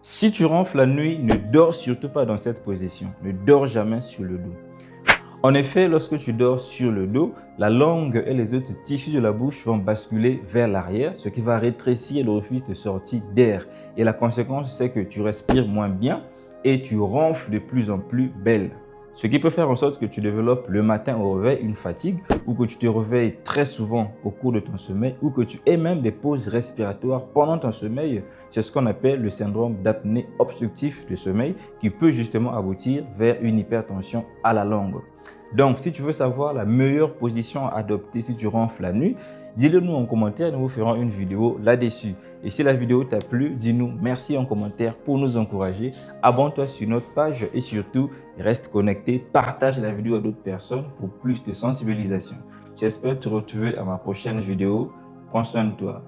Si tu ronfles la nuit, ne dors surtout pas dans cette position. Ne dors jamais sur le dos. En effet, lorsque tu dors sur le dos, la langue et les autres tissus de la bouche vont basculer vers l'arrière, ce qui va rétrécir l'orifice de sortie d'air. Et la conséquence, c'est que tu respires moins bien et tu ronfles de plus en plus belle. Ce qui peut faire en sorte que tu développes le matin au réveil une fatigue ou que tu te réveilles très souvent au cours de ton sommeil ou que tu aies même des pauses respiratoires pendant ton sommeil. C'est ce qu'on appelle le syndrome d'apnée obstructive de sommeil qui peut justement aboutir vers une hypertension à la longue. Donc, si tu veux savoir la meilleure position à adopter si tu ronfles la nuit, dis-le nous en commentaire et nous vous ferons une vidéo là-dessus. Et si la vidéo t'a plu, dis-nous merci en commentaire pour nous encourager. Abonne-toi sur notre page et surtout, reste connecté. Partage la vidéo à d'autres personnes pour plus de sensibilisation. J'espère te retrouver à ma prochaine vidéo. Prends soin de toi.